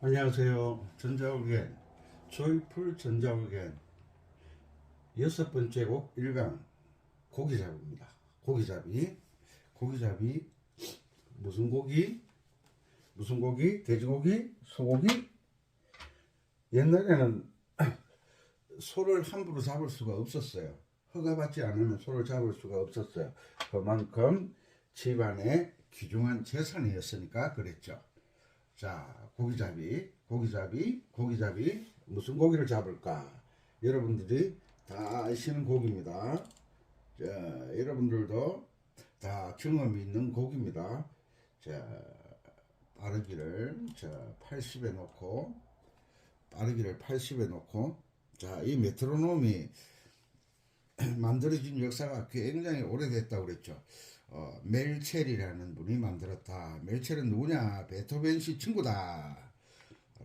안녕하세요. 전자올겐 조이풀 전자올겐 여섯 번째 곡 1강 고기잡이입니다. 고기잡이 무슨 고기? 돼지고기? 소고기? 옛날에는 소를 함부로 잡을 수가 없었어요. 허가받지 않으면 소를 잡을 수가 없었어요. 그만큼 집안의 귀중한 재산이었으니까 그랬죠. 자, 고기잡이 무슨 고기를 잡을까? 여러분들이 다 아시는 고기입니다. 자, 여러분들도 다 경험이 있는 고기입니다. 자, 빠르기를 80에 놓고 자, 이 메트로놈이 만들어진 역사가 굉장히 오래됐다고 그랬죠. 멜첼이라는 분이 만들었다. 멜첼은 누구냐? 베토벤 씨 친구다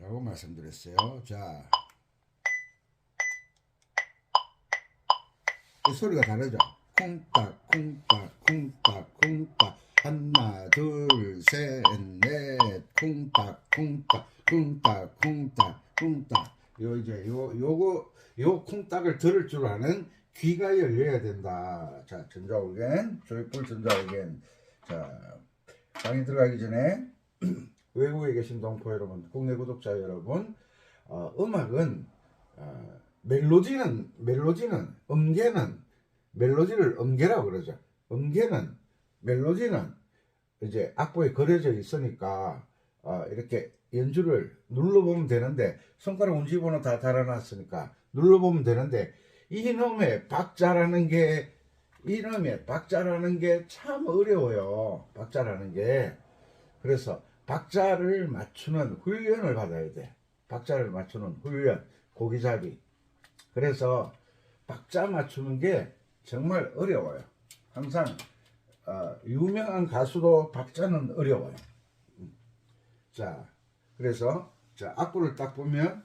라고 말씀드렸어요. 자, 이 소리가 다르죠. 콩딱 하나 둘셋넷 콩딱 요 콩딱을 들을 줄 아는 귀가 열려야 된다. 자, 전자올겐, 조이풀 전자올겐. 자, 강의 들어가기 전에 외국에 계신 동포 여러분, 국내 구독자 여러분, 음악은 멜로디를 음계라고 그러죠. 멜로디는 이제 악보에 그려져 있으니까 이렇게 연주를 눌러보면 되는데, 손가락 운지번호 다 달아놨으니까 눌러보면 되는데, 이놈의 박자라는 게 참 어려워요. 박자라는 게. 그래서 박자를 맞추는 훈련을 받아야 돼. 박자를 맞추는 훈련, 고기잡이. 그래서 박자 맞추는 게 정말 어려워요. 항상 유명한 가수도 박자는 어려워요. 자, 그래서 자, 악보를 딱 보면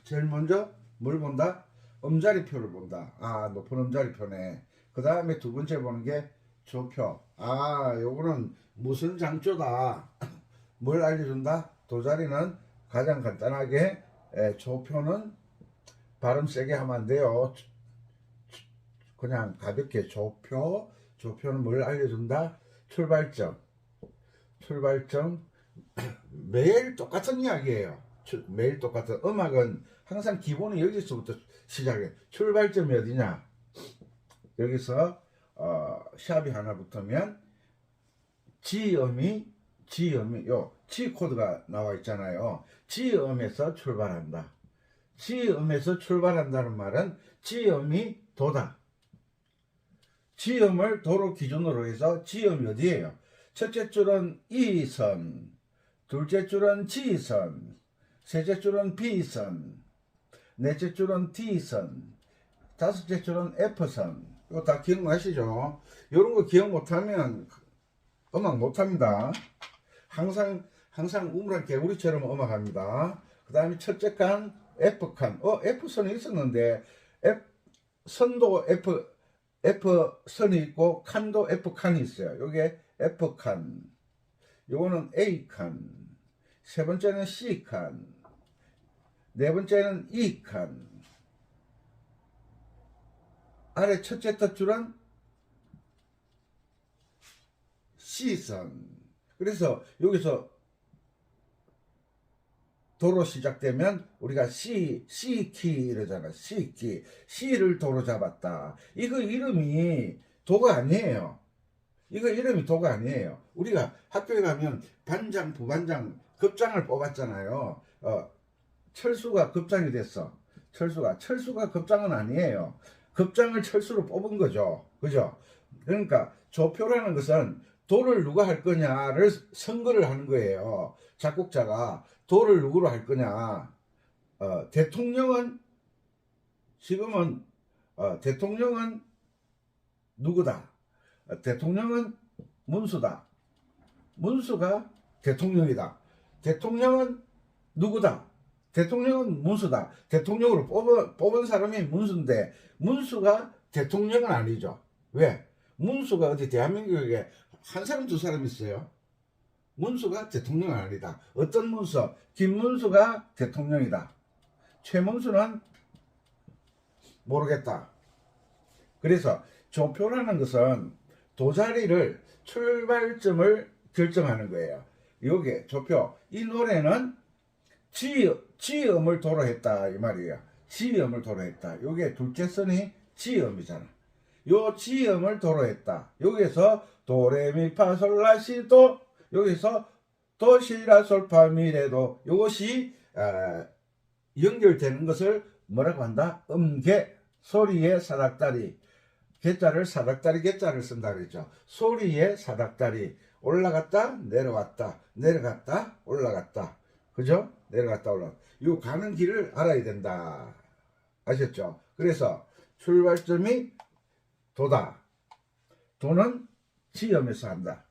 제일 먼저 뭘 본다? 음자리표를 본다. 높은 음자리표네. 그 다음에 두 번째 보는 게 조표. 요거는 무슨 장조다. 뭘 알려준다? 도자리는 가장 간단하게 조표는 발음 세게 하면 안 돼요. 그냥 가볍게 조표는 뭘 알려준다? 출발점. 매일 똑같은 이야기예요. 매일 똑같은. 음악은 항상 기본은 여기서부터 시작해. 출발점이 어디냐? 여기서 샵이 하나 붙으면 지음이 요 G 코드가 나와 있잖아요. 지음에서 출발한다. 지음에서 출발한다는 말은 지음이 도다. 지음을 도로 기준으로 해서 지음이 어디예요? 첫째 줄은 E선, 둘째 줄은 G선, 셋째 줄은 B선, 넷째 줄은 D선, 다섯째 줄은 F선. 이거 다 기억나시죠? 이런 거 기억 못하면 음악 못합니다. 항상 우물한 개구리처럼 음악합니다. 그 다음에 첫째 칸 F칸. F선이 있었는데 선도 F선이 있고 칸도 F칸이 있어요. 요게 F칸. 요거는 A칸. 세 번째는 C칸. 네 번째는 E칸. 아래 첫째 덧줄은 C선. 그래서 여기서 도로 시작되면 우리가 C키 이러잖아. C키. C를 도로 잡았다. 이거 이름이 도가 아니에요. 우리가 학교에 가면 반장, 부반장, 급장을 뽑았잖아요. 철수가 급장이 됐어. 철수가 급장은 아니에요. 급장을 철수로 뽑은 거죠. 그죠? 그러니까 조표라는 것은 도를 누가 할 거냐를 선거를 하는 거예요. 작곡자가 도를 누구로 할 거냐. 대통령은 지금은 대통령은 누구다. 대통령은 문수다. 문수가 대통령이다. 대통령은 누구다. 대통령은 문수다. 대통령으로 뽑은 사람이 문수인데 문수가 대통령은 아니죠. 왜? 문수가 어디 대한민국에 한 사람 두 사람 있어요. 문수가 대통령은 아니다. 어떤 문수? 김문수가 대통령이다. 최문수는 모르겠다. 그래서 조표라는 것은 도자리를 출발점을 결정하는 거예요. 요게 조표. 이 노래는 지음을 도로 했다 이 말이에요. 지음을 도로 했다. 요게 둘째 선이 지음이잖아. 요 지음을 도로 했다. 여기서 도레미파솔라시도, 여기서 도시라솔파미레도, 요것이 연결되는 것을 뭐라고 한다? 음계, 소리의 사닥다리. 개자를 사닥다리 개자를 쓴다 그랬죠. 소리의 사닥다리. 올라갔다 내려갔다 내려갔다 올라갔다. 그죠? 내려갔다 올라갔다. 요 가는 길을 알아야 된다. 아셨죠? 그래서 출발점이 도다. 도는 지음에서 한다.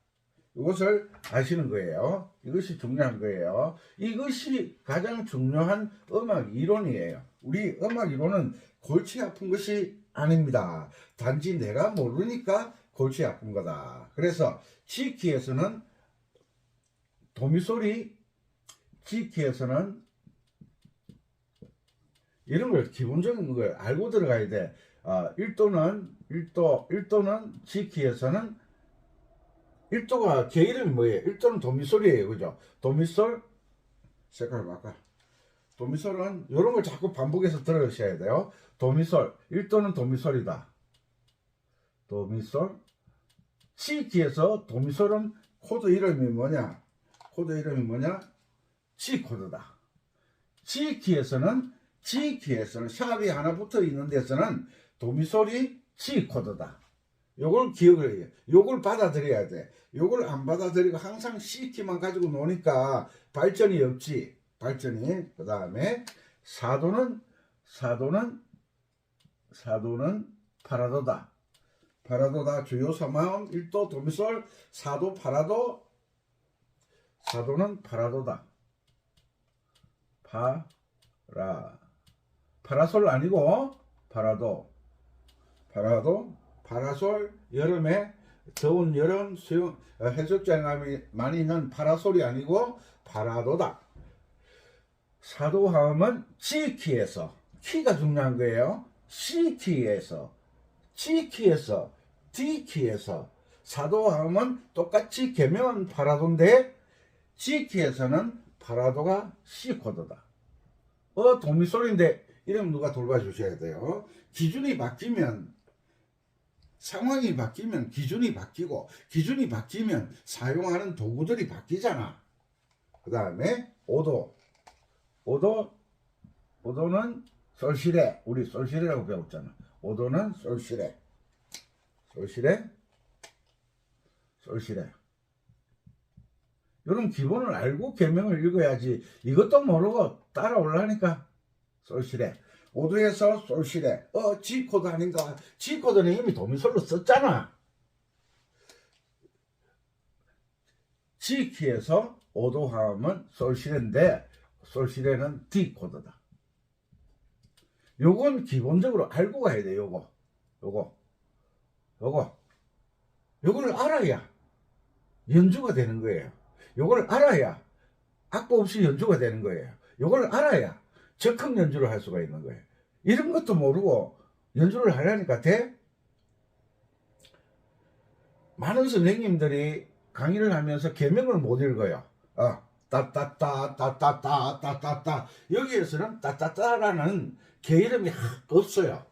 이것을 아시는 거예요. 이것이 중요한 거예요. 이것이 가장 중요한 음악 이론이에요. 우리 음악 이론은 골치 아픈 것이 아닙니다. 단지 내가 모르니까 골치 아픈 거다. 그래서 지키에서는 도미소리, 지키에서는 이런 걸 기본적인 걸 알고 들어가야 돼. 1도는 지키에서는 1도가 개 이름이 뭐예요? 1도는 도미솔이에요. 그죠? 도미솔, 색깔 바꿔. 도미솔은 이런 걸 자꾸 반복해서 들으셔야 돼요. 도미솔, 1도는 도미솔이다. 도미솔. C키에서 도미솔은 코드 이름이 뭐냐? 코드 이름이 뭐냐? C 코드다. G키에서는 샵이 하나 붙어 있는 데서는 도미솔이 C 코드다. 요걸 기억을 해요. 요걸 받아들여야 돼. 요걸 안 받아들이고 항상 C키만 가지고 노니까 발전이 없지. 발전이. 그 다음에 사도는 파라도다. 파라도다. 주요 3마음 1도 도미솔, 사도 파라도. 사도는 파라도다. 파라솔 아니고 파라도. 파라솔. 여름에 더운 여름 수영 해수욕장이 많이 있는 파라솔이 아니고 파라도다. 사도화음은 G키에서, 키가 중요한 거예요. C키에서, G키에서, D키에서. 사도화음은 똑같이 개명은 파라도인데 G키에서는 파라도가 C코드다. 도미솔인데 이러면 누가 돌봐주셔야 돼요. 기준이 바뀌면, 상황이 바뀌면 기준이 바뀌고, 기준이 바뀌면 사용하는 도구들이 바뀌잖아. 그 다음에 오도는 솔시레. 우리 솔시레라고 배웠잖아. 오도는 솔시레. 이런 기본을 알고 계명을 읽어야지. 이것도 모르고 따라오려니까. 솔시레. 오도에서 솔시레. G코드 아닌가? G코드는 이미 도미솔로 썼잖아. G키에서 오도화음은 솔시레인데 솔시레는 D코드다. 요건 기본적으로 알고 가야 돼. 요거를 알아야 연주가 되는 거예요. 요걸 알아야 악보 없이 연주가 되는 거예요. 요걸 알아야 적극 연주를 할 수가 있는 거예요. 이런 것도 모르고 연주를 하려니까 돼? 많은 선생님들이 강의를 하면서 계명을 못 읽어요. 따따따 여기에서는 따따따라는 개 이름이 없어요.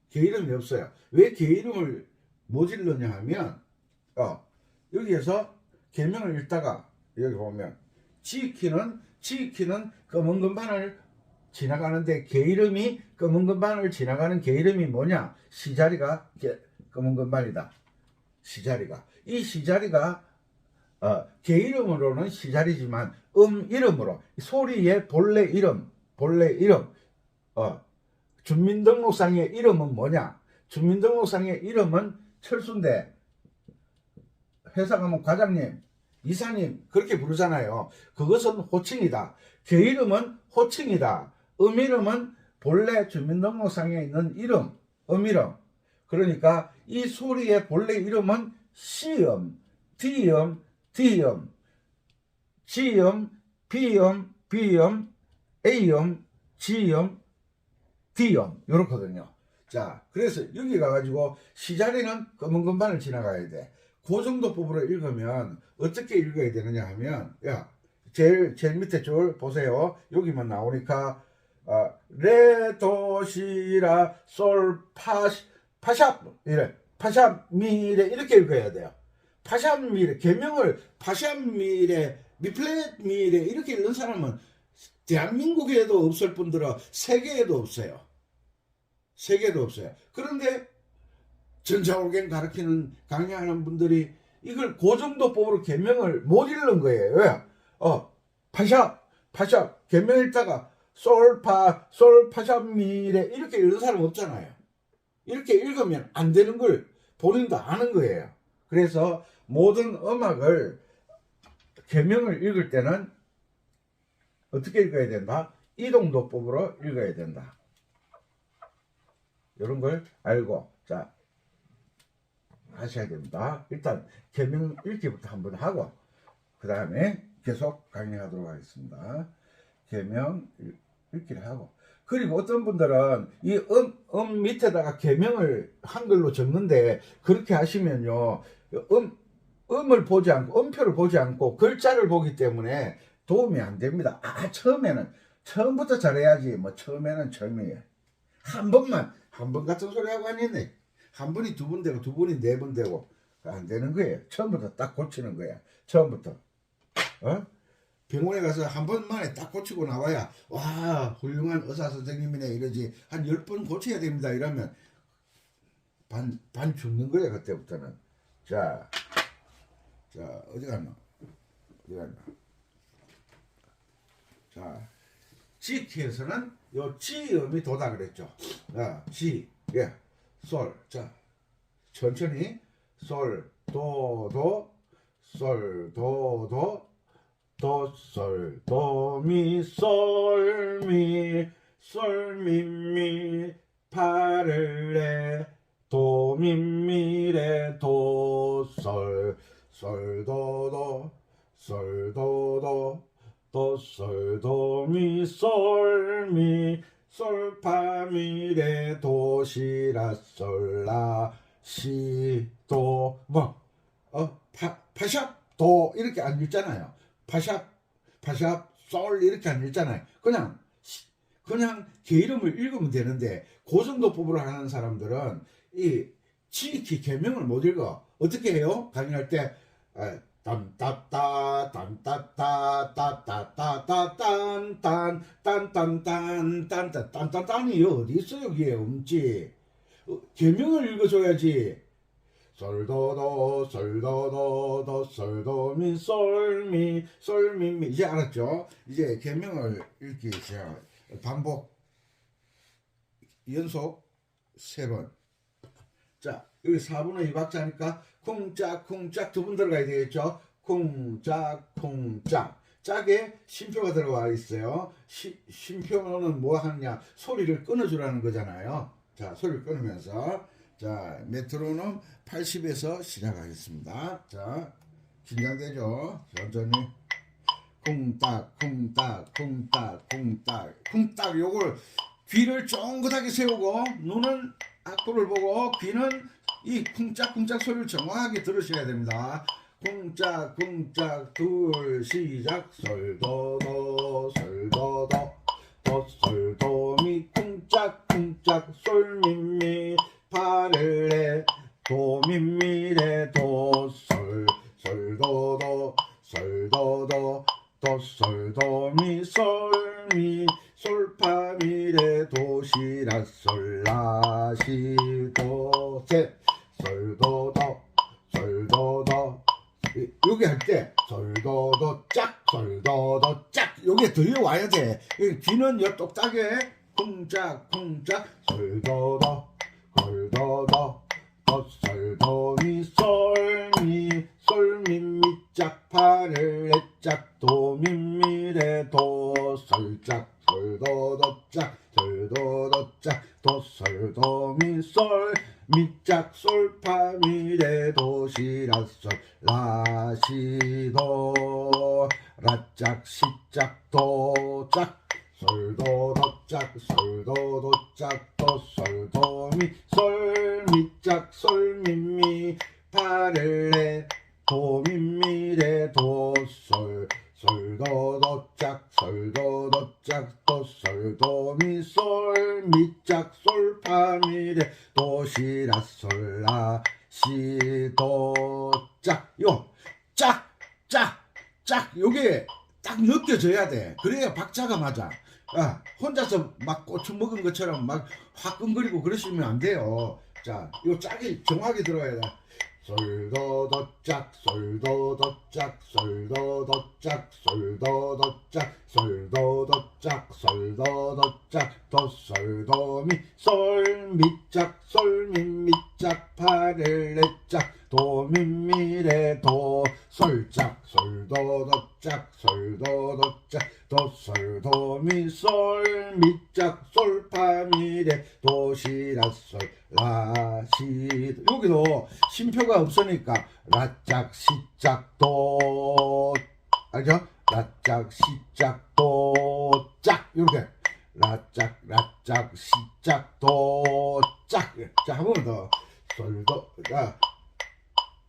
개 이름이 없어요. 왜 개 이름을 못 읽느냐 하면 여기에서 계명을 읽다가 여기 보면 G키는 검은 금반을 지나가는데 개 이름이 검은 금반을 지나가는 개 이름이 뭐냐? 시자리가 검은 금반이다. 시자리가. 이 시자리가 개 이름으로는 시자리지만 이름으로 소리의 본래 이름 주민등록상의 이름은 뭐냐? 주민등록상의 이름은 철수인데 회사 가면 과장님, 이사님 그렇게 부르잖아요. 그것은 호칭이다. 개 이름은 호칭이다. 이름은 본래 주민등록상에 있는 이름, 이름. 그러니까 이 소리의 본래 이름은 C음, D음. G음, B음, B음, A음, G음, D음 이렇거든요. 자, 그래서 여기 가가지고 시자리는 검은 건반을 지나가야 돼. 그 정도 법으로 읽으면 어떻게 읽어야 되느냐 하면, 야, 제일 밑에 줄 보세요. 여기만 나오니까 레, 도, 시, 라, 솔, 파샵 이래, 파샵, 미래 이렇게 읽어야 돼요. 파샵 미래, 개명을 파샵 미래, 미플랫 미래 이렇게 읽는 사람은 대한민국에도 없을 뿐더러 세계에도 없어요. 세계도 없어요. 그런데 전자올갱 가르치는 강의하는 분들이 이걸 그 정도 법으로 개명을 못 읽는 거예요. 왜? 파샵 개명 읽다가 솔파샵 미래 이렇게 읽는 사람 없잖아요. 이렇게 읽으면 안 되는 걸 본인도 아는 거예요. 그래서 모든 음악을 개명을 읽을 때는 어떻게 읽어야 된다? 이동도법으로 읽어야 된다. 이런 걸 알고, 자, 하셔야 됩니다. 일단 개명 읽기부터 한번 하고 그 다음에 계속 강의하도록 하겠습니다. 개명 읽기를 하고, 그리고 어떤 분들은 이 밑에다가 개명을 한글로 적는데 그렇게 하시면요, 음을 보지 않고 음표를 보지 않고 글자를 보기 때문에 도움이 안 됩니다. 처음부터 잘해야지. 뭐 처음에는 처음이에요. 한 번 같은 소리 하고 아니네. 한 번이 두 번 되고 두 번이 네 번 되고 안 되는 거예요. 처음부터 딱 고치는 거야. 처음부터. 병원에 가서 한 번 만에 딱 고치고 나와야 와, 훌륭한 의사 선생님이네 이러지. 한 10번 고쳐야 됩니다 이러면 반 죽는 거야 그때부터는. 자 어디 갔나. 자, G키에서는 요 G음이 도다 그랬죠. G, 예, 솔. 자, 천천히 솔, 도, 솔, 도, 솔, 도, 미, 솔, 미, 파를 레, 도, 미, 레, 도, 솔, 도, 솔, 도, 솔, 도, 미, 솔, 파, 미, 레, 도, 시, 라, 솔, 라, 시, 도, 파샵, 도, 이렇게 안 읽잖아요. 파샵, 솔, 이렇게 안 읽잖아요. 그냥 개 이름을 읽으면 되는데, 고정도법으로 하는 사람들은 이 지키 개명을 못 읽어. 어떻게 해요? 강의할 때, 딴따따 딴딴딴딴딴딴딴딴딴딴딴이 어디 있어? 여기에 없지. 개명을 읽어줘야지. 솔도도 솔도미 솔미 이제 알았죠? 이제 개명을 읽기 시작. 반복 연속 3번. 자, 여기 4분의 2박자니까 쿵짝쿵짝 두 번 들어가야 되겠죠? 쿵짝쿵짝. 짝에 쉼표가 들어가 있어요. 쉼표는 뭐 하느냐? 소리를 끊어주라는 거잖아요. 자, 소리를 끊으면서, 자, 메트로놈 80에서 시작하겠습니다. 자, 긴장되죠? 천천히. 쿵딱. 요걸 귀를 쫑긋하게 세우고 눈은 악보를 보고 귀는 이 쿵짝쿵짝 소리를 정확하게 들으셔야 됩니다. 쿵짝 둘 시작. 솔도도 솔도미 쿵짝 솔미미 파를레 도미미레 솔도도 솔도미 솔미 솔파미레 도시라 솔라시도 세 솔도도 여기 할 때 솔도도 짝 여기 들려와야 돼. 귀는 여 똑딱에 쿵짝 솔도도 솔도미 솔미 짝 파를 짝 도미미레 도 솔짝 솔도도 짝 도 솔도미 솔 미짝 솔파미레 도시라 솔 라시도 라짝 시짝 도짝 솔도 도짝 솔도 도짝 도 솔도 미 솔 미짝 솔 미미 파렐레 도 미미레 도솔 솔도 도짝 솔도 도짝 도 솔도 미 솔 미짝 솔 파미레 도시라 솔라 시도짝 요짝짝짝 요게 딱 느껴져야 돼. 그래야 박자가 맞아. 혼자서 막 고추 먹은 것처럼 막 화끈거리고 그러시면 안 돼요. 자, 요 짝이 정확히 들어야 돼. 솔도 도짝 솔도 도짝 솔도 도짝 솔도 도짝 솔도 도짝 솔도 도짝 도 솔도 미 솔 미짝 솔 미 미짝 파렐레짝 도 미미레 도 솔짝 솔도 도짝 솔도 도짝 도 솔도 미 솔 미짝 솔 파미레 도시라 솔라 시 여기도 심표가 없으니까 라짝 시짝 도 알죠? 라짝 시짝 도짝 이렇게 라짝 라짝 시짝 도짝 자 한 번 더 솔도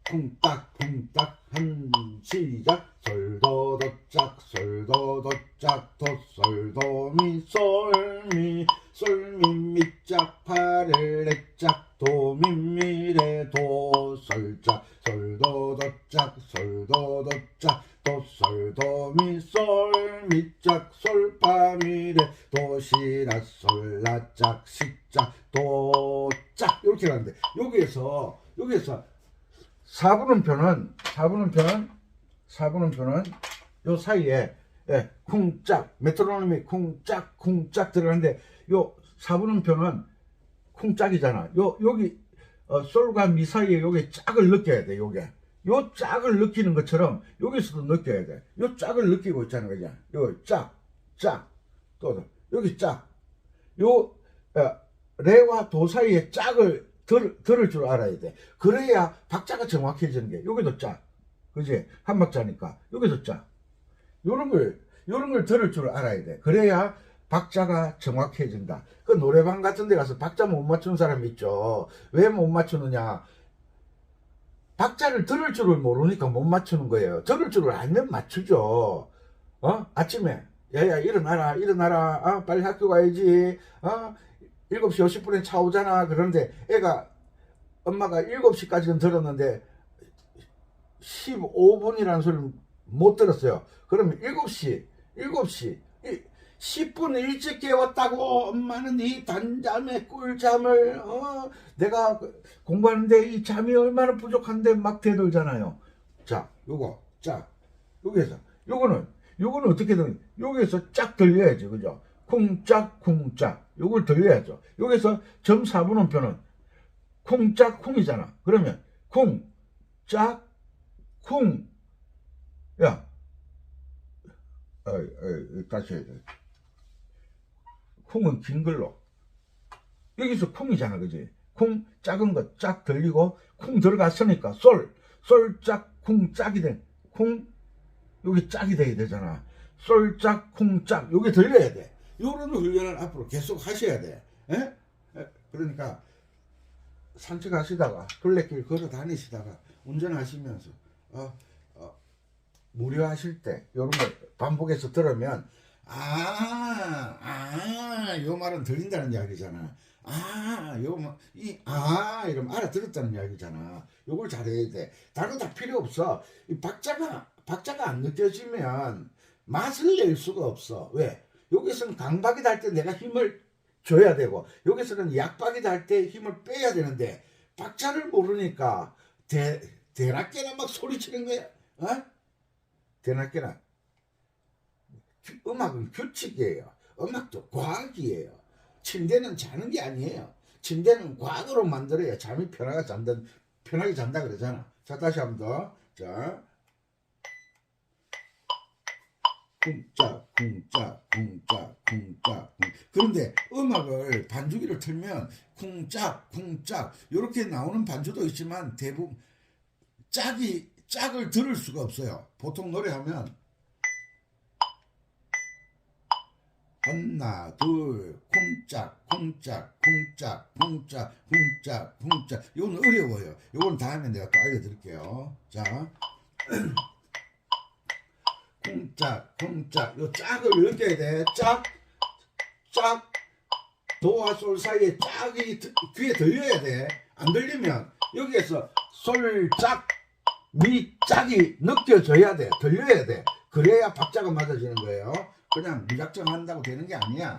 쿵딱 쿵딱 한 시작 솔도 도짝 솔도 도짝 도 솔도 미 솔 미 솔 미 미짝 파렐레짝 도 미미레 도 솔짝 솔도 도짝 솔도 도짝 도 솔도 미 솔 미짝 솔 파미레 도시라 솔라짝 시짝 도짝 이렇게 가는데 여기에서 4분음 표는 요 사이에 쿵짝 메트로놈이 쿵짝 들어가는데 요 4분음 표는 쿵짝이잖아. 여기 솔과 미 사이에 요게 짝을 느껴야 돼. 요게 요 짝을 느끼는 것처럼 여기서도 느껴야 돼. 요 짝을 느끼고 있잖아. 그냥 요 짝 또 여기 짝 요 레와 도 사이에 짝을 들을 줄 알아야 돼. 그래야 박자가 정확해지는 게 여기도 짝 그지 한 박자니까 여기도 짝 요런 걸 들을 줄 알아야 돼. 그래야 박자가 정확해진다. 그 노래방 같은 데 가서 박자 못 맞추는 사람 있죠. 왜 못 맞추느냐, 박자를 들을 줄을 모르니까 못 맞추는 거예요. 들을 줄을 알면 맞추죠. 아침에 야야 일어나라 빨리 학교 가야지 7시 50분에 차 오잖아. 그런데 애가 엄마가 7시까지는 들었는데 15분이라는 소리를 못 들었어요. 그러면 7시 10분 일찍 깨웠다고 엄마는 이 단잠에 꿀잠을 내가 공부하는데 이 잠이 얼마나 부족한데 막 대들잖아요. 자 여기에서 요거는 어떻게든 여기에서 쫙 들려야지. 그죠? 쿵짝 요걸 들려야죠. 여기서 점 4분음표는 쿵짝 쿵이잖아. 그러면 쿵짝 쿵 야 다시 해야 돼. 쿵은 긴 글로 여기서 쿵이잖아. 그지? 쿵 작은 거 짝 들리고 쿵 들어갔으니까 솔짝 쿵 짝이 돼. 쿵 여기 짝이 돼야 되잖아. 솔짝 쿵짝 여기 들려야 돼. 요런 훈련을 앞으로 계속 하셔야 돼. 그러니까 산책하시다가 둘레길 걸어 다니시다가 운전하시면서 무료하실 때 요런 거 반복해서 들으면 요 말은 들린다는 이야기잖아. 이러면 알아들었다는 이야기잖아. 요걸 잘해야 돼. 다른 거 다 필요 없어. 이 박자가 안 느껴지면 맛을 낼 수가 없어. 왜? 여기서는 강박이다 할 때 내가 힘을 줘야 되고, 여기서는 약박이다 할 때 힘을 빼야 되는데, 박자를 모르니까 대낮게나 막 소리치는 거야. 대낮게나. 음악은 규칙이에요. 음악도 과학이에요. 침대는 자는 게 아니에요. 침대는 과학으로 만들어야 잠이 편하게 잔다 그러잖아. 자, 다시 한 번 더. 자, 쿵짝. 그런데 음악을 반주기를 틀면 쿵짝 이렇게 나오는 반주도 있지만 대부분 짝을 들을 수가 없어요. 보통 노래하면 하나 둘 쿵짝 쿵짝 쿵짝 쿵짝 쿵짝 쿵짝. 이건 어려워요. 이건 다음에 내가 또 알려드릴게요. 자 쿵짝 쿵짝. 요 짝을 느껴야 돼. 짝 짝. 도와 솔 사이에 짝이 귀에 들려야 돼. 안 들리면 여기에서 솔짝 미 짝이 느껴져야 돼. 들려야 돼. 그래야 박자가 맞아지는 거예요. 그냥 무작정 한다고 되는 게 아니야.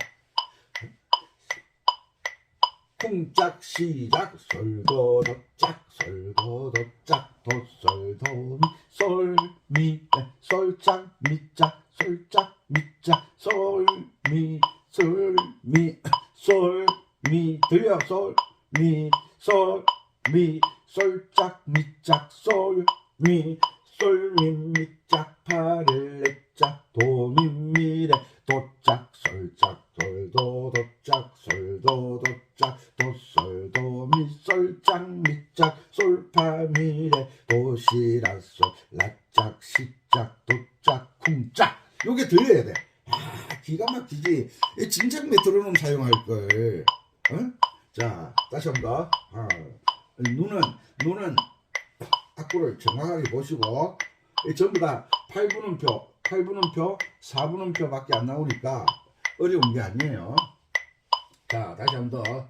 쿵짝 시작. 솔도 도짝 솔도 도짝 도솔도 솔미 솔짝 미짝 솔짝 미짝 솔미 솔미 솔미 들려. 솔미 솔미 솔짝 미짝 솔미 솔미 미짝 파를 내짝 도미미레 도짝 솔짝 솔도 도짝 솔도 도짝 도솔도미 솔짝 미짝 솔파미레 도시라솔 라짝 시짝 도짝 쿵짝. 요게 들려야 돼. 기가 막히지. 진작 메트로놈 사용할 걸. 어? 자 다시 한번 더. 눈은 악보를 정확하게 보시고 전부 다 8분음표 4분음표 밖에 안 나오니까 어려운 게 아니에요. 자 다시 한번 더.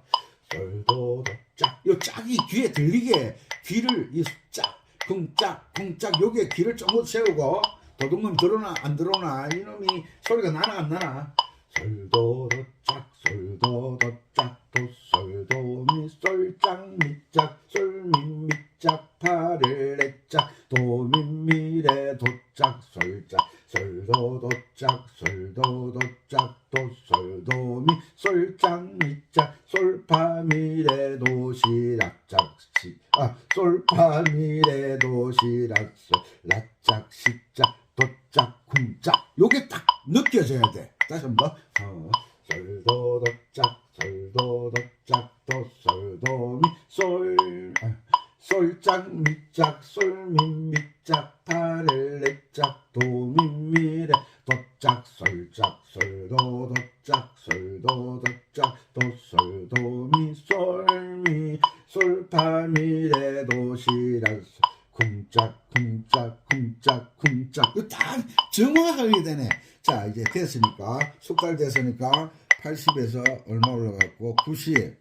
솔도 짝. 요 짝이 귀에 들리게 귀를 이 짝 쿵짝 쿵짝 요게 귀를 좀 세우고 도둑놈 들어나 안 들어오나 이놈이 소리가 나나 안 나나. 솔도 도짝 솔도 도짝 도솔도 미 솔짝 미짝 솔미 미짝 파를 내짝 도미미레 도짝 솔짝 솔도 도짝 솔도 도짝 도솔도 미 솔짝 미짝 솔파미레 도시락짝 시 솔파미레 도시락 솔라짝 시짝 도짝 쿵짝. 요게 딱 느껴져야 돼. 다시 한번 솔도 도짝 솔도 도짝 도솔도 미 솔짝 미짝 솔미 미짝 파를 내짝 도미미레 도짝 솔짝 솔도 도짝 솔도 도짝 도솔도 미 솔미 솔파미레 도시락 쿵짝 쿵짝 쿵짝 쿵짝. 이거 딱 정확하게 되네. 자 이제 됐으니까 숙달 됐으니까 80에서 얼마 올라갔고 90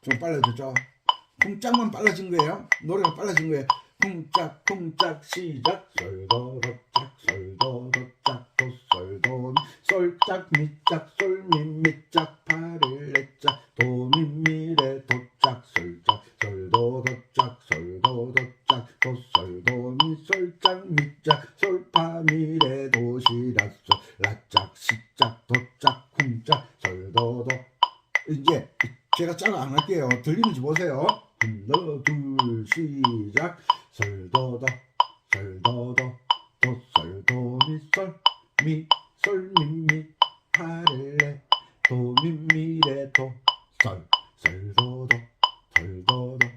좀 빨라졌죠. 쿵짝만 빨라진 거예요. 노래가 빨라진 거예요. 쿵짝 쿵짝 시작. 솔도 도짝 솔도 도짝 도솔도 솔짝 미짝 솔미 미짝 파를 내짝 도미미레 도짝 솔짝 솔도 도짝 솔도 도짝 도솔도 미 솔짝 미짝 솔파미레 도시락 솔 라짝 시짝 도짝 쿵짝 솔도도. 이제 제가 짝을 안 할게요. 들리는지 보세요. 하나 둘 시작. 솔도도 솔도도 도솔도 미솔미 솔미미 파를레 도미미레 도솔 솔도도 솔도도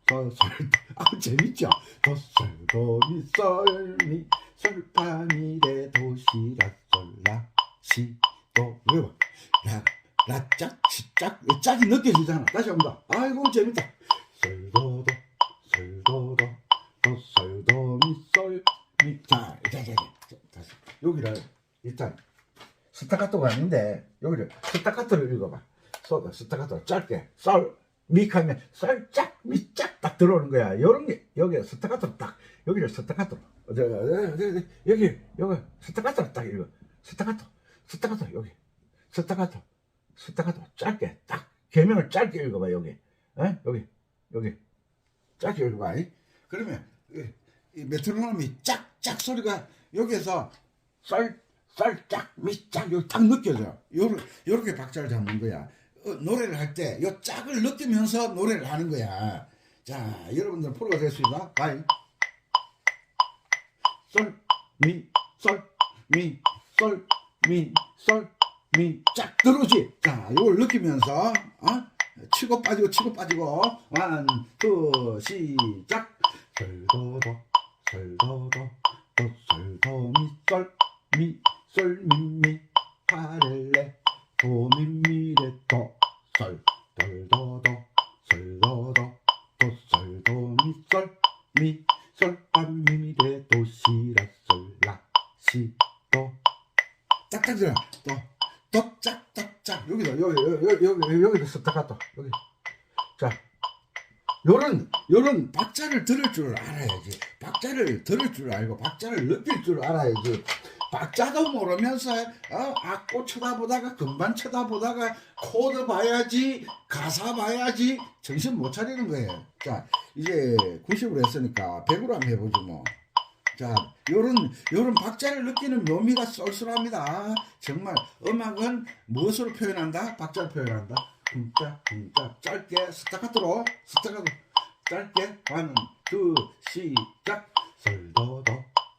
도솔도. 아 재밌죠. 도솔도 미솔미 솔파미레 도시락 솔라 시도. 외워. 라짝 시짝. 짝이 느껴지잖아. 다시 한번 더. 아이고 재밌다. 솔도도 솔도도 도솔도 미솔미. 자 다시 여기를 일단 스타카토가 아닌데 여기를 스타카토를 읽어봐. 스타카토 짧게 썰 미카면 썰짝 미짝 딱 들어오는 거야. 요런 게 여기 스타카토 딱 여기를 스타카토 여기 스타카토 딱 읽어. 스타카토 여기 스타카토 짧게 딱 계명을 짧게 읽어봐. 여기 여기 짧게 읽어봐. 그러면 이 메트로놈이 짝짝 소리가 여기에서 썰짝 미짝 여기 딱 느껴져요. 요렇게 박자를 잡는 거야. 노래를 할 때 요 짝을 느끼면서 노래를 하는 거야. 자 여러분들 프로가 됐습니다. 가이 솔미솔미솔미 짝 들어오지. 자 요걸 느끼면서 치고 빠지고 완, 투, 시작. 솔도도 솔도도 도솔도 미솔 미솔미미 파렐레 도미미레도솔 돌도도 솔도도 도솔도미솔 미솔파미레 도시라 솔라 시도 짝짝 들어 도 짝짝짝 여기다 여기다 스타카토 여기 자 요런 박자를 들을 줄 알아야지. 박자를 들을 줄 알고 박자를 느낄 줄 알아야지. 박자도 모르면서 악보 쳐다보다가 금반 쳐다보다가 코드 봐야지 가사 봐야지 정신 못 차리는 거예요. 자 이제 90으로 했으니까 100으로 한번 해보지 뭐. 자 요런 박자를 느끼는 묘미가 쏠쏠합니다. 정말 음악은 무엇으로 표현한다? 박자를 표현한다. 쿵짝 짧게 스타카토로 짧게 1, 2 시작 솔도도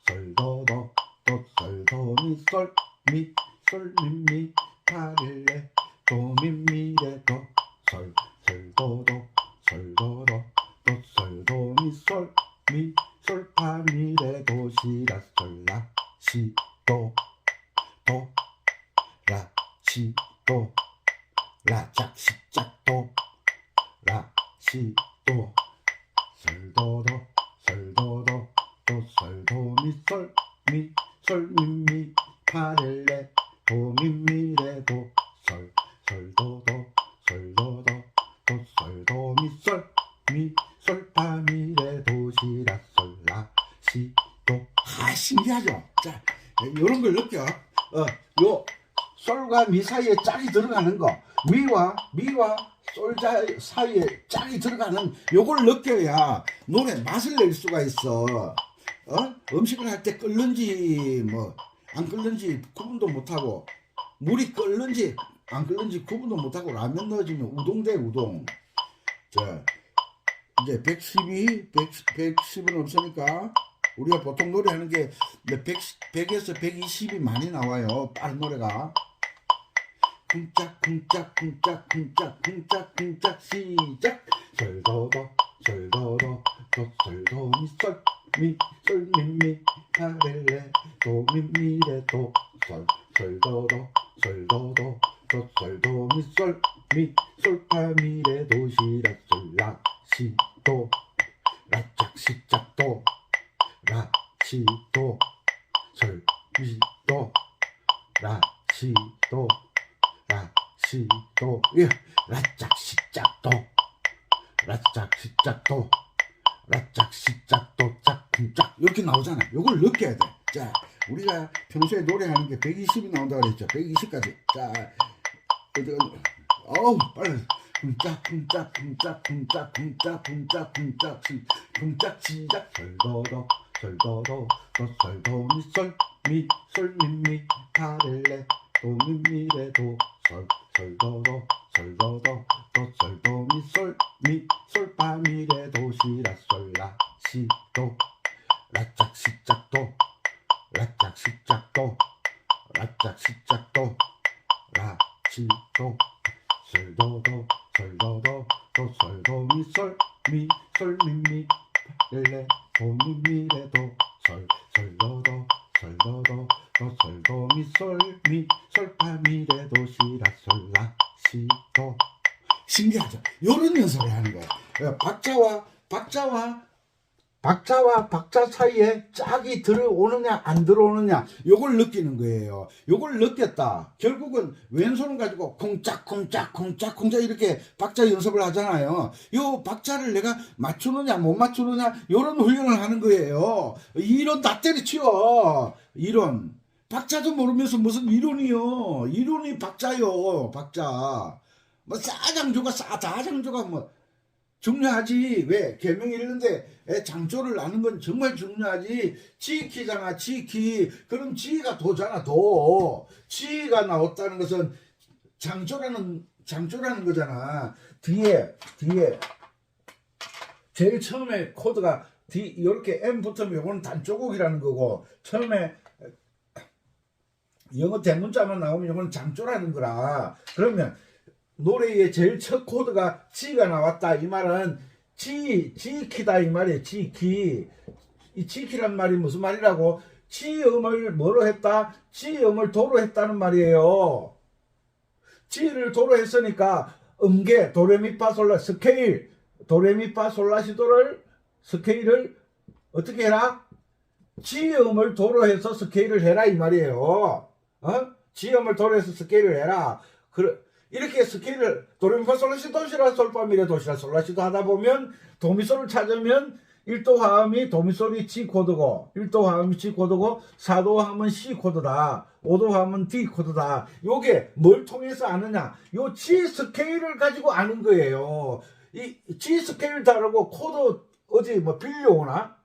솔도도 도솔도미솔 미솔미미 파릴레 도미미레도 솔솔도도 솔도도 도솔도미솔 미솔파미레도 시라솔라 시도 도라 시도 라짝 시작도 라시도 솔도도 솔도도 도솔도미솔 미솔미미 파렐레 도미미레도 솔솔도도 솔도도 도솔도미솔 미솔파미레도 시라솔라 시도 신기하죠? 자 요런 걸 느껴 요 솔과 미 사이에 짝이 들어가는 거 미와 솔자 사이에 짝이 들어가는 요걸 느껴야 노래 맛을 낼 수가 있어. 음식을 할 때 끓는지 뭐 안 끓는지 구분도 못하고 물이 끓는지 안 끓는지 구분도 못하고 라면 넣어주면 우동 돼 우동. 자 이제 110은 없으니까 우리가 보통 노래하는 게 100에서 120이 많이 나와요. 빠른 노래가. 쿵짝 시작 솔도도 솔도도 도솔도미솔 미솔미미 파렐레 도미미레도 솔솔도도 솔도도 도솔도미솔 미솔파미레도 시라솔라 시도 라짝 시작도 라시도 솔미도 라시도 라시도 라짝 시작도 짝쿵짝 이렇게 나오잖아. 요걸 느껴야 돼. 자 우리가 평소에 노래하는 게 120이 나온다고 그랬죠. 120까지. 자 빨리 쿵짝 시작 솔도도 도솔도미솔 미솔미미 파렐레 도미미레도 솔도도 도솔도미솔 미솔파미레도 시라솔라 시도 라짝 시작도 라시도 솔도도 도솔도미솔 미솔미미 파렐레 도미미레도 솔도도 도솔도미솔 미솔파미레도 시라솔라 시도. 신기하죠? 요런 연습을 하는 거야. 박자와 박자 사이에 짝이 들어오느냐 안 들어오느냐 요걸 느끼는 거예요. 요걸 느꼈다. 결국은 왼손을 가지고 쿵짝 이렇게 박자 연습을 하잖아요. 요 박자를 내가 맞추느냐 못 맞추느냐 요런 훈련을 하는 거예요. 이론 다 때려치워. 이론 박자도 모르면서 무슨 이론이요. 이론이 박자요. 박자 뭐 사장조가 뭐 중요하지. 왜? 계명이 있는데 장조를 아는 건 정말 중요하지. 지키잖아, 지키. 그럼 지가 도잖아, 도. 지가 나왔다는 것은 장조라는 거잖아. 뒤에 제일 처음에 코드가 이렇게 M 붙으면 요거는 단조곡이라는 거고, 처음에 영어 대문자만 나오면 요거는 장조라는 거라. 그러면 노래의 제일 첫 코드가 G가 나왔다. 이 말은 지키다 이 말이에요. 지키. 이 지키란 말이 무슨 말이라고? 지음을 뭐로 했다? 지음을 도로 했다는 말이에요. 지를 도로 했으니까 음계 도레미파솔라 스케일 도레미파솔라시도를 스케일을 어떻게 해라? 지음을 도로 해서 스케일을 해라 이 말이에요. 지음을 도로 해서 스케일을 해라. 이렇게 스케일을 도레미파솔라시 도시라 솔파미레 도시라 솔라시도 하다 보면 도미솔을 찾으면 1도 화음이 도미솔이 G 코드고 1도 화음이 G 코드고 4도 화음은 C 코드다. 5도 화음은 D 코드다. 요게 뭘 통해서 아느냐? 요 G 스케일을 가지고 아는 거예요. 이 G 스케일 다르고 코드 어디 뭐 빌려오나?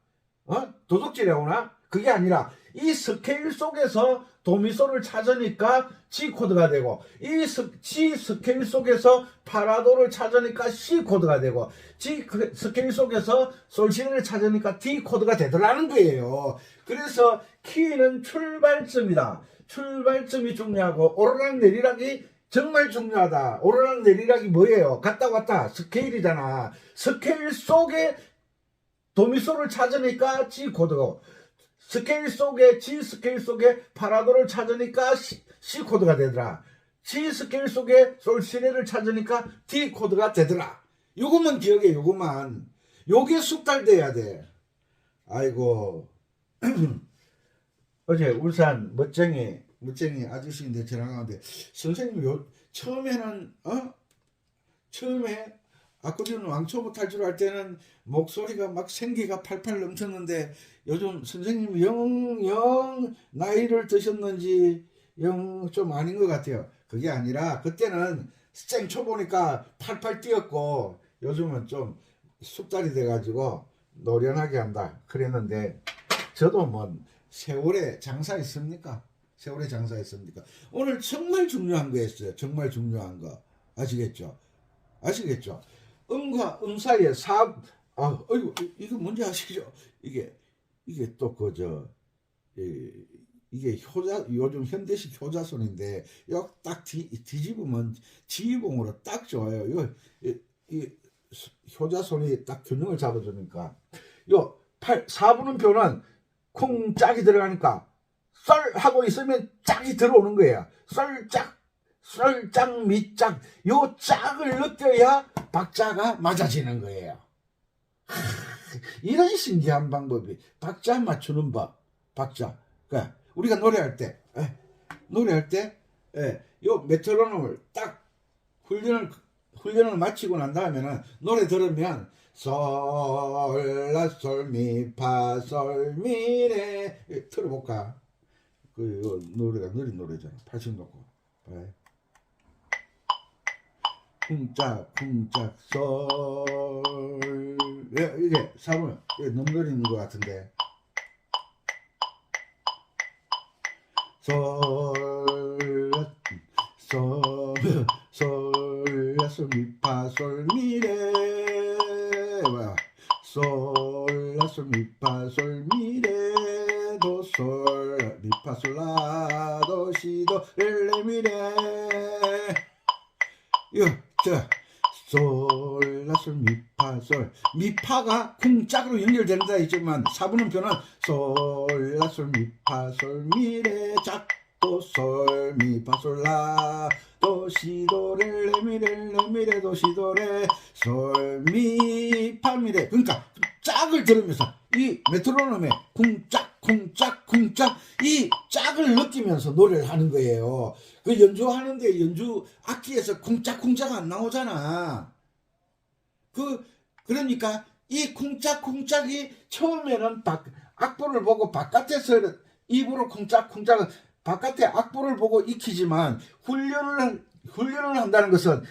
도둑질해 오나? 그게 아니라 이 스케일 속에서 도미솔을 찾으니까 G 코드가 되고 이 G 스케일 속에서 파라도를 찾으니까 C 코드가 되고 G 스케일 속에서 솔시를 찾으니까 D 코드가 되더라는 거예요. 그래서 키는 출발점이다. 출발점이 중요하고 오르락 내리락이 정말 중요하다. 오르락 내리락이 뭐예요? 갔다 왔다 스케일이잖아. 스케일 속에 도미솔을 찾으니까 G 코드고 스케일 속에 G 스케일 속에 파라도를 찾으니까 C 코드가 되더라. G 스케일 속에 솔시레를 찾으니까 D 코드가 되더라. 요것만 기억해. 요것만. 요게 숙달돼야 돼. 아이고 어제 울산 멋쟁이 아저씨인데 전화 가는데 선생님 처음에 아코디언 왕초보 탈주를 할 때는 목소리가 막 생기가 팔팔 넘쳤는데 요즘 선생님 영 나이를 드셨는지 영 좀 아닌 것 같아요. 그게 아니라 그때는 생초보니까 팔팔 뛰었고 요즘은 좀 숙달이 돼가지고 노련하게 한다 그랬는데 저도 뭐 세월에 장사했습니까? 세월에 장사했습니까? 오늘 정말 중요한 거 했어요. 정말 중요한 거 아시겠죠? 음과 음 사이에 이거 뭔지 아시죠? 이게 또 이게 요즘 현대식 효자손인데 요 딱 뒤집으면 지휘봉으로 딱 좋아요. 이 효자손이 딱 균형을 잡아주니까 요 4분음 표는 쿵 짝이 들어가니까 썰 하고 있으면 짝이 들어오는 거예요. 썰짝 밑짝 요 짝을 느껴야 박자가 맞아지는 거예요. 이런 신기한 방법이 박자 맞추는 법. 박자. 그러니까 우리가 노래할 때 요 메트로놈을 딱 훈련을 마치고 난 다음에는 노래 들으면 솔라솔 미파솔 미레 틀어볼까? 그 노래가 느린 노래잖아. 80 놓고. 쿵짝 솔 이게 3을 너무 느린 것 같은데 솔라솔 미파솔 미레 솔라솔 미파솔 미레 도솔 미파솔라 도시도 렐레미레 이거 솔라솔 미파솔 미파가 쿵짝으로 연결된다 했지만 4분음표는 솔라솔 미파솔 미레 짝도솔 미파솔라 도시도 렐레미레 도시도레 솔미파미레. 그러니까 짝을 들으면서 이 메트로놈의 쿵짝 이 짝을 느끼면서 노래를 하는 거예요. 그 연주하는데 연주 악기에서 쿵짝 안 나오잖아. 그러니까 이 쿵짝이 처음에는 악보를 보고 바깥에서 입으로 쿵짝 바깥에 악보를 보고 익히지만 훈련을 한다는 것은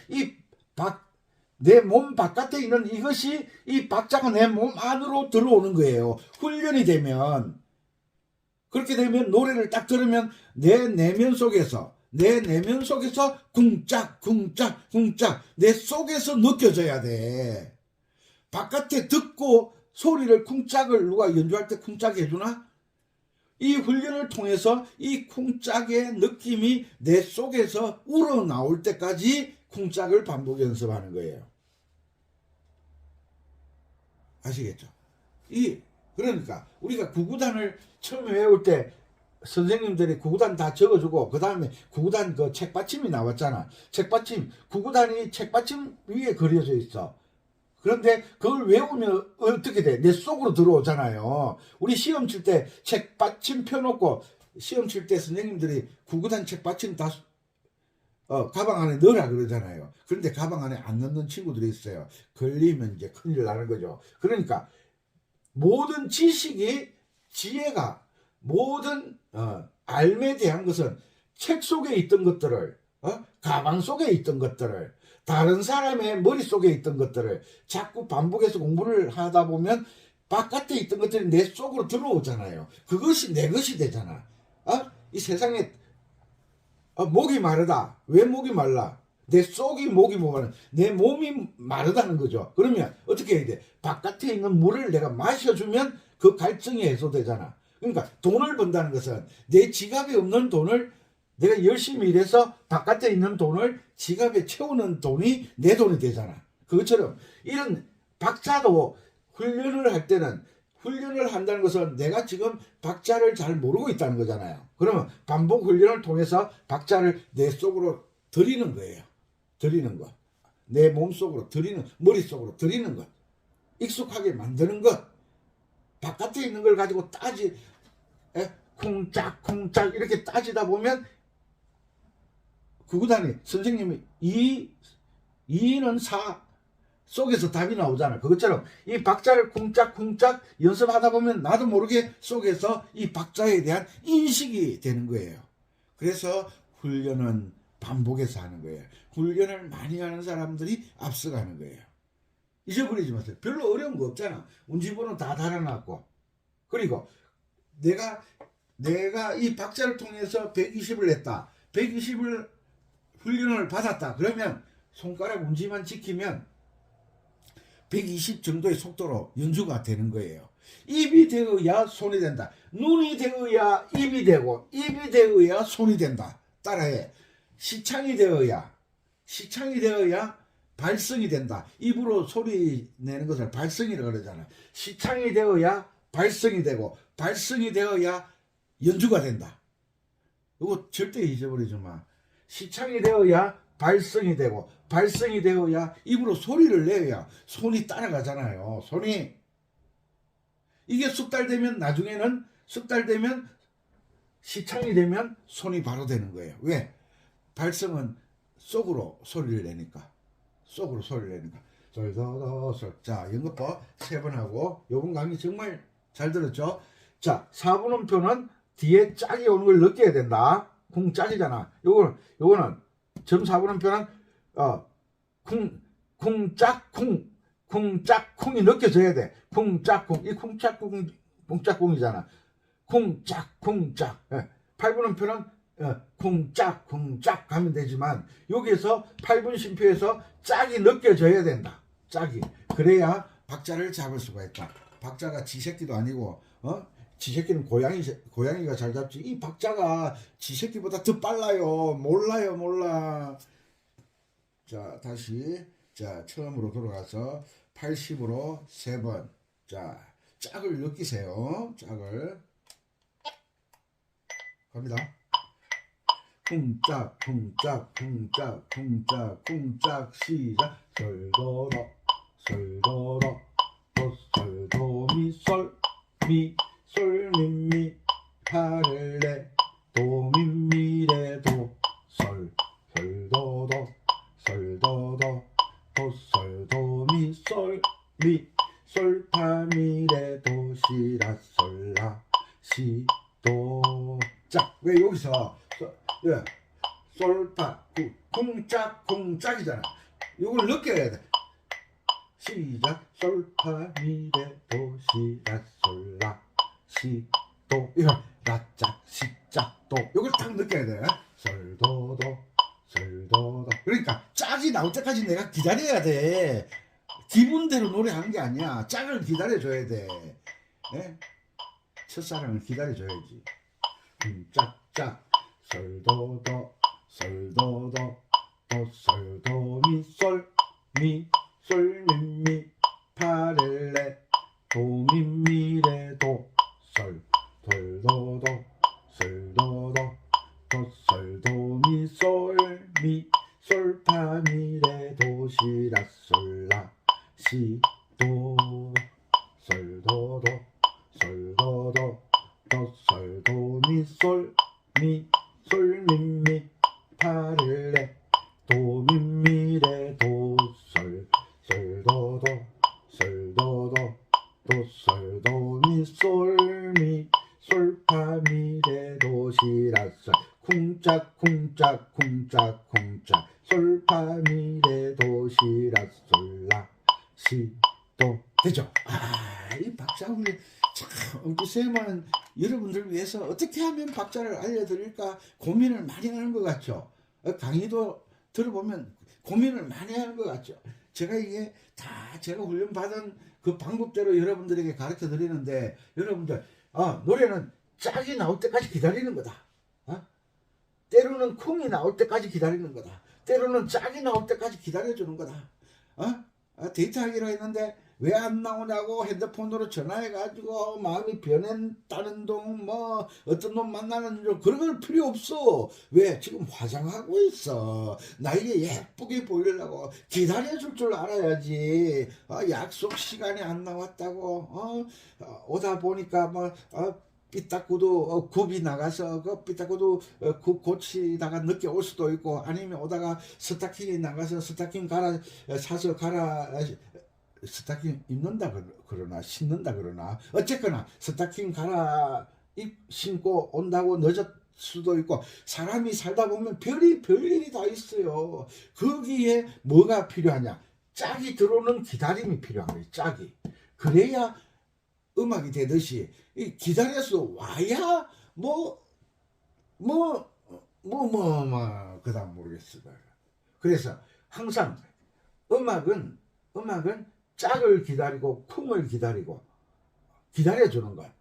내 몸 바깥에 있는 이것이 이 박자가 내 몸 안으로 들어오는 거예요. 훈련이 되면 그렇게 되면 노래를 딱 들으면 내 내면 속에서 쿵짝 내 속에서 느껴져야 돼. 바깥에 듣고 소리를 쿵짝을 누가 연주할 때 쿵짝 해주나? 이 훈련을 통해서 이 쿵짝의 느낌이 내 속에서 우러나올 때까지 쿵짝을 반복 연습하는 거예요. 아시겠죠? 그러니까 우리가 구구단을 처음에 외울 때 선생님들이 구구단 다 적어주고 그 다음에 구구단 그 책받침이 나왔잖아. 책받침 구구단이 책받침 위에 그려져 있어. 그런데 그걸 외우면 어떻게 돼? 내 속으로 들어오잖아요. 우리 시험 칠 때 책받침 펴놓고 시험 칠 때 선생님들이 구구단 책받침 다 가방 안에 넣으라 그러잖아요. 그런데 가방 안에 안 넣는 친구들이 있어요. 걸리면 이제 큰일 나는 거죠. 그러니까 모든 지식이 지혜가 모든 알에 대한 것은 책 속에 있던 것들을 가방 속에 있던 것들을 다른 사람의 머릿속에 있던 것들을 자꾸 반복해서 공부를 하다 보면 바깥에 있던 것들이 내 속으로 들어오잖아요. 그것이 내 것이 되잖아. 이 세상에 목이 마르다. 왜 목이 말라? 내 속이 목이 마르다. 내 몸이 마르다는 거죠. 그러면 어떻게 해야 돼? 바깥에 있는 물을 내가 마셔주면 그 갈증이 해소되잖아. 그러니까 돈을 번다는 것은 내 지갑에 없는 돈을 내가 열심히 일해서 바깥에 있는 돈을 지갑에 채우는 돈이 내 돈이 되잖아. 그것처럼 이런 박자도 훈련을 할 때는 훈련을 한다는 것은 내가 지금 박자를 잘 모르고 있다는 거잖아요. 그러면 반복 훈련을 통해서 박자를 내 속으로 들이는 거예요. 들이는 것. 내 몸속으로 들이는, 머릿속으로 들이는 것. 익숙하게 만드는 것. 바깥에 있는 걸 가지고 쿵짝쿵짝 이렇게 따지다 보면 구구단이 선생님이 2는 4 속에서 답이 나오잖아. 그것처럼 이 박자를 쿵짝쿵짝 연습하다 보면 나도 모르게 속에서 이 박자에 대한 인식이 되는 거예요. 그래서 훈련은 반복해서 하는 거예요. 훈련을 많이 하는 사람들이 앞서가는 거예요. 잊어버리지 마세요. 별로 어려운 거 없잖아. 운지번호 다 달아놨고. 그리고 내가 이 박자를 통해서 120을 했다. 120을 훈련을 받았다. 그러면 손가락 운지만 지키면 120 정도의 속도로 연주가 되는 거예요. 입이 되어야 손이 된다. 눈이 되어야 입이 되고 입이 되어야 손이 된다. 따라해. 시창이 되어야 발성이 된다. 입으로 소리 내는 것을 발성이라고 그러잖아. 시창이 되어야 발성이 되고 발성이 되어야 연주가 된다. 이거 절대 잊어버리지 마. 시창이 되어야 발성이 되고 발성이 되어야 입으로 소리를 내야 손이 따라가잖아요. 손이 이게 숙달되면 나중에는 숙달되면 시창이 되면 손이 바로 되는 거예요. 왜? 발성은 속으로 소리를 내니까. 속으로 소리를 내니까. 솔도도솔. 자, 연극법 3번 하고 요번 강의 정말 잘 들었죠? 자, 4분음표는 뒤에 짝이 오는 걸 느껴야 된다. 쿵 짝이잖아. 요거는 점 4분음표는 쿵짝쿵이 느껴져야 돼. 쿵짝쿵. 이 쿵짝쿵이잖아. 쿵짝. 8분음표는 쿵짝 가면 되지만 여기에서 8분 심표에서 짝이 느껴져야 된다. 짝이. 그래야 박자를 잡을 수가 있다. 박자가 지새끼도 아니고 지새끼는 고양이가 잘 잡지. 이 박자가 지새끼보다 더 빨라요. 몰라. 자, 다시 처음으로 돌아가서 80으로 3번. 자, 짝을 느끼세요. 짝을 갑니다. 쿵짝 시작. 솔도도 솔미솔미솔미미 파를레 도미미레도 솔도도 도솔도미솔미 솔파미레도 시라솔라 시도. 자, 왜 여기서 솔파 쿵짝이잖아. 이걸 느껴야 돼. 시작. 솔파미레도 시라솔라 시도. 이거 라짝 시짝도. 이걸 딱 느껴야 돼. 솔도도. 그러니까 짝이 나올 때까지 내가 기다려야 돼. 기분대로 노래하는 게 아니야. 짝을 기다려줘야 돼. 네? 첫사랑을 기다려줘야지. 짝짝 솔도도 도솔도미솔미 솔미미 파렐레 도미미레 sol, sol, do, do, sol, do, do, do, sol, do, mi, sol, mi, sol, fa, mi, re, do, si, la, sol, la, si, do, sol, do, do, sol, do, do, do, sol, do, mi, sol, mi, 솔, 미, 미, 파를 레, 도, 미, 미, 레, 도, 솔, 솔, 도, 도, 솔, 도, 도, 도, 솔, 도, 미, 솔, 미, 솔, 파, 미, 레, 도, 시, 라, 솔, 쿵짝, 쿵짝, 쿵짝, 쿵짝, 솔, 파, 미, 레, 도, 시, 라, 솔, 라, 시, 도. 되죠? 이 박자 훈련 참 쌤은 여러분들 위해서 어떻게 하면 박자를 알려드릴까 고민을 많이 하는 것 같죠. 강의도 들어보면 고민을 많이 하는 것 같죠. 제가 이게 다 제가 훈련받은 그 방법대로 여러분들에게 가르쳐 드리는데 여러분들 노래는 짝이 나올 때까지 기다리는 거다. 때로는 쿵이 나올 때까지 기다리는 거다. 때로는 짝이 나올 때까지 기다려주는 거다. 데이트하기로 했는데 왜 안 나오냐고 핸드폰으로 전화해가지고 마음이 변했다는 둥 뭐 어떤 놈 만나는 중 그런 걸 필요 없어. 왜? 지금 화장하고 있어. 나에게 예쁘게 보이려고 기다려줄 줄 알아야지. 약속 시간이 안 나왔다고 오다 보니까 뭐 삐딱구도 굽이 나가서 그 삐딱구도 굽 고치다가 늦게 올 수도 있고 아니면 오다가 스타킹이 나가서 스타킹 사서 스타킹 입는다 그러나 신는다 그러나 어쨌거나 스타킹 신고 온다고 늦을 수도 있고 사람이 살다 보면 별일이 다 있어요. 거기에 뭐가 필요하냐? 짝이 들어오는 기다림이 필요한 거예요. 짝이. 그래야 음악이 되듯이 기다려서 와야 그다음 모르겠어요. 그래서 항상 음악은 짝을 기다리고 쿵을 기다려주는 거야.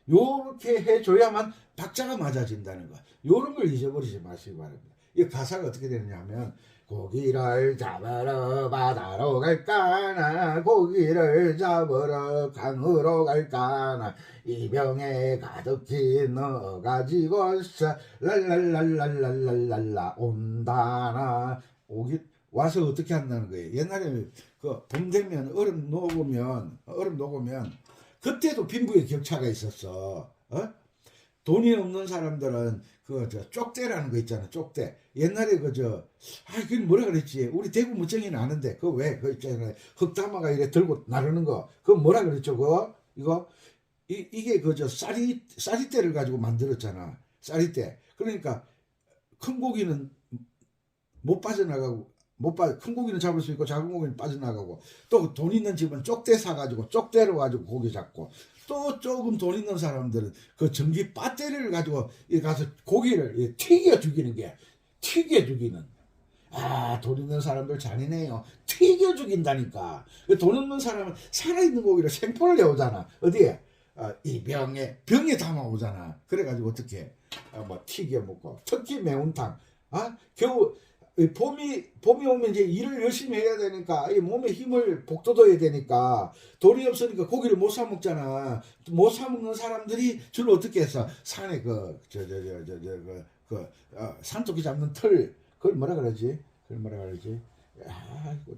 요렇게 해줘야만 박자가 맞아진다는 거야. 요런 걸 잊어버리지 마시기 바랍니다. 이 가사가 어떻게 되느냐 하면 고기를 잡으러 바다로 갈까나 고기를 잡으러 강으로 갈까나 이병에 가득히 넣어 가지고서 랄랄랄랄랄랄라 온다나 와서 어떻게 한다는 거예요. 옛날에 봄 되면 얼음 녹으면 그때도 빈부의 격차가 있었어. 돈이 없는 사람들은 쪽대라는 거 있잖아. 쪽대. 옛날에 그게 뭐라 그랬지? 우리 대구 무정이는 아는데 그거 있잖아. 흙담아가 이래 들고 나르는 거. 그거 뭐라 그랬죠? 이게 쌀이대를 가지고 만들었잖아. 쌀이대. 그러니까 큰 고기는 못 빠져나가고 큰 고기는 잡을 수 있고 작은 고기는 빠져나가고 또 돈 있는 집은 쪽대 사가지고 쪽대로 가지고 고기 잡고 또 조금 돈 있는 사람들은 그 전기 배터리를 가지고 가서 고기를 튀겨 죽이는 게 튀겨 죽이는 돈 있는 사람들 잔인해요. 튀겨 죽인다니까. 돈 없는 사람은 살아있는 고기를 생포를 내오잖아. 어디에? 이 병에 담아오잖아. 그래가지고 어떻게 튀겨 먹고 특히 매운탕 겨우 봄이 오면 이제 일을 열심히 해야 되니까 이 몸에 힘을 복돋아야 되니까 돈이 없으니까 고기를 못 사 먹잖아. 못 사 먹는 사람들이 주로 어떻게 해서 산에 산토끼 잡는 그걸 뭐라 그러지?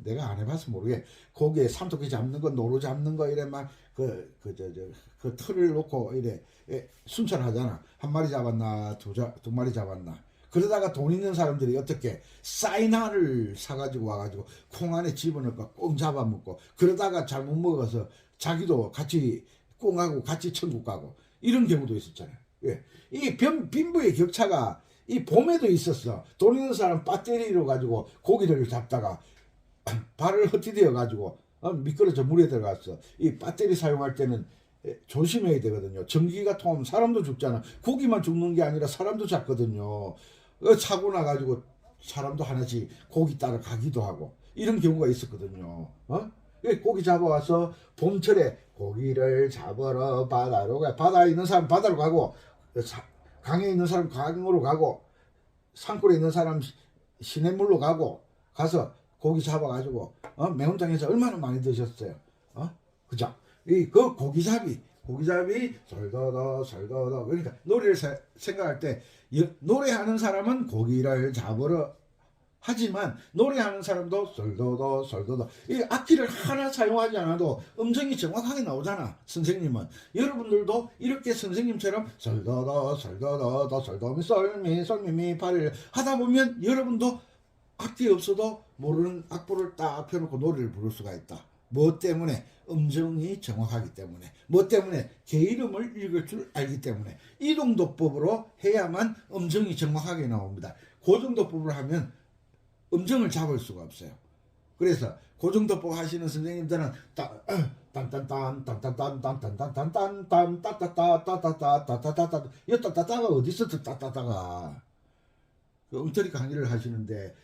내가 안 해봐서 모르게 고기에 산토끼 잡는 거 노루 잡는 거 이래 막 그 틀을 놓고 이래 순찰하잖아. 한 마리 잡았나 두 마리 잡았나. 그러다가 돈 있는 사람들이 어떻게 사이나를 사가지고 와가지고 콩 안에 집어넣고 꽁 잡아먹고 그러다가 잘못 먹어서 자기도 같이 꽁하고 같이 천국 가고 이런 경우도 있었잖아요. 이 빈부의 격차가 이 봄에도 있었어. 돈 있는 사람 배터리로 가지고 고기를 잡다가 발을 헛디뎌 가지고 미끄러져 물에 들어갔어. 이 배터리 사용할 때는 조심해야 되거든요. 전기가 통하면 사람도 죽잖아. 고기만 죽는 게 아니라 사람도 잡거든요. 사고 나가지고 사람도 하나씩 고기 따라 가기도 하고 이런 경우가 있었거든요. 고기 잡아와서 봄철에 고기를 잡으러 바다로 가. 바다에 있는 사람 바다로 가고 강에 있는 사람 강으로 가고 산골에 있는 사람 시냇물로 가서 고기 잡아가지고 매운탕에서 얼마나 많이 드셨어요. 그죠? 그 고기잡이 고기잡이 솔도도 솔도도. 그러니까 노래를 생각할 때 노래하는 사람은 고기를 잡으러 하지만 노래하는 사람도 솔도도 솔도도 이 악기를 하나 사용하지 않아도 음정이 정확하게 나오잖아. 선생님은 여러분들도 이렇게 선생님처럼 솔도도 솔도도 도 솔도미 솔미 솔미미 파를 하다 보면 여러분도 악기 없어도 모르는 악보를 딱 펴놓고 노래를 부를 수가 있다. 뭐 때문에? 음정이 정확하기 때문에. 뭐 때문에? 개 이름을 읽을 줄 알기 때문에. 이동도법으로 해야만 음정이 정확하게 나옵니다. 고정도법으로 하면 음정을 잡을 수가 없어요. 그래서 고정도법 하시는 선생님들은 딴딴딴딴딴딴딴딴딴딴딴딴따따따따따따따따따따따 이 따따따가 어디서 따따따가 엉터리 강의를 하시는데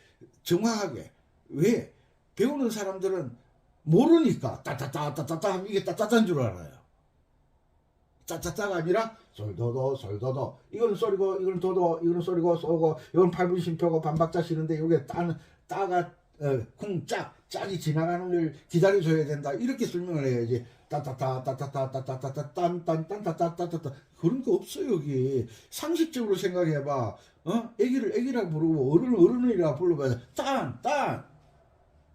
정확하게 왜 배우는 사람들은 모르니까 따따따따따따 하면 이게 따따따인 줄 알아요. 따따따가 아니라 솔도도 솔도도 이거는 소리고 이거는 도도 이거는 소리고 쏘고 이건 8분 쉼표고 반박자 쉬는데 이게 따가 짝이 지나가는 걸 기다려줘야 된다 이렇게 설명을 해야지. 따따따 따따따 따따따 딴딴딴따따따따 그런 거 없어요. 여기 상식적으로 생각해봐. 애기라고 부르고 어른이라고 불러봐야 딴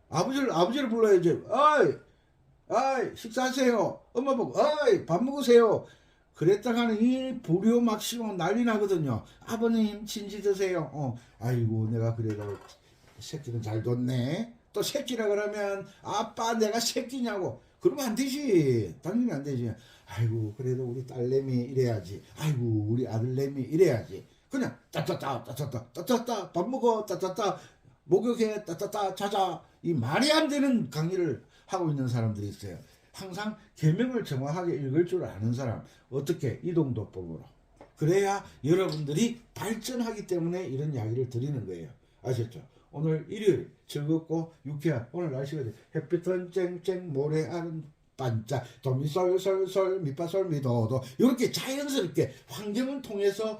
아버지를 불러야지. 아이 식사하세요. 엄마 보고 아이 밥 먹으세요. 그랬다가는 이 불효 막 심으면 난리 나거든요. 아버님 진지 드세요. 아이고 내가 그래도 새끼는 잘 뒀네. 또 새끼라 그러면 아빠 내가 새끼냐고 그러면 안 되지. 당연히 안 되지. 아이고 그래도 우리 딸내미 이래야지. 아이고 우리 아들내미 이래야지. 그냥 따따따 밥 먹어 따따따 목욕해 따따따 자자 이 말이 안 되는 강의를 하고 있는 사람들이 있어요. 항상 계명을 정확하게 읽을 줄 아는 사람. 어떻게? 이동도법으로. 그래야 여러분들이 발전하기 때문에 이런 이야기를 드리는 거예요. 아셨죠? 오늘 일요일 즐겁고 유쾌한 오늘 날씨가 햇빛은 쨍쨍 모래알은 반짝 도미솔솔솔 미파솔 미도도 이렇게 자연스럽게 환경을 통해서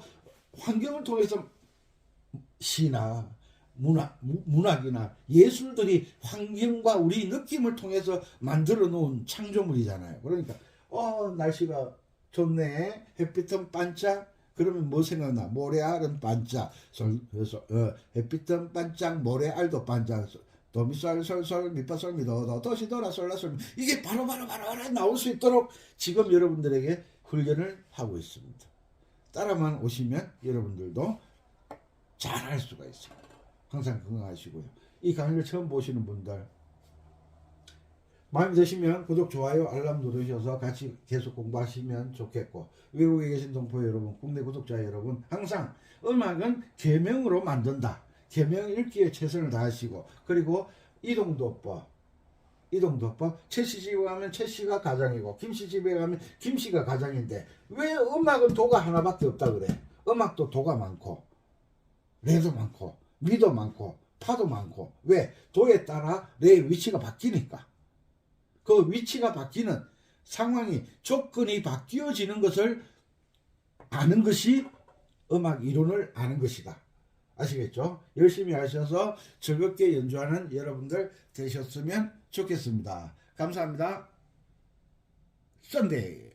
시나 문학이나 예술들이 환경과 우리 느낌을 통해서 만들어 놓은 창조물이잖아요. 그러니까 날씨가 좋네. 햇빛은 반짝. 그러면 뭐 생각나? 모래알은 반짝. 그래서 햇빛은 반짝 모래알도 반짝. 도미솔솔솔 미파솔 미도도 도시도라 솔라솔 이게 바로바로 나올 수 있도록 지금 여러분들에게 훈련을 하고 있습니다. 따라만 오시면 여러분들도 잘할 수가 있습니다. 항상 건강하시고요. 이 강의를 처음 보시는 분들 마음에 드시면 구독, 좋아요, 알람 누르셔서 같이 계속 공부하시면 좋겠고 외국에 계신 동포 여러분, 국내 구독자 여러분 항상 음악은 계명으로 만든다. 계명 읽기에 최선을 다하시고 그리고 이동도법 최씨 집에 가면 최씨가 가장이고 김씨 집에 가면 김씨가 가장인데 왜 음악은 도가 하나밖에 없다 그래. 음악도 도가 많고 레도 많고 미도 많고 파도 많고 왜? 도에 따라 레의 위치가 바뀌니까. 그 위치가 바뀌는 상황이 조건이 바뀌어지는 것을 아는 것이 음악 이론을 아는 것이다. 아시겠죠? 열심히 하셔서 즐겁게 연주하는 여러분들 되셨으면 좋겠습니다. 감사합니다. 썬데이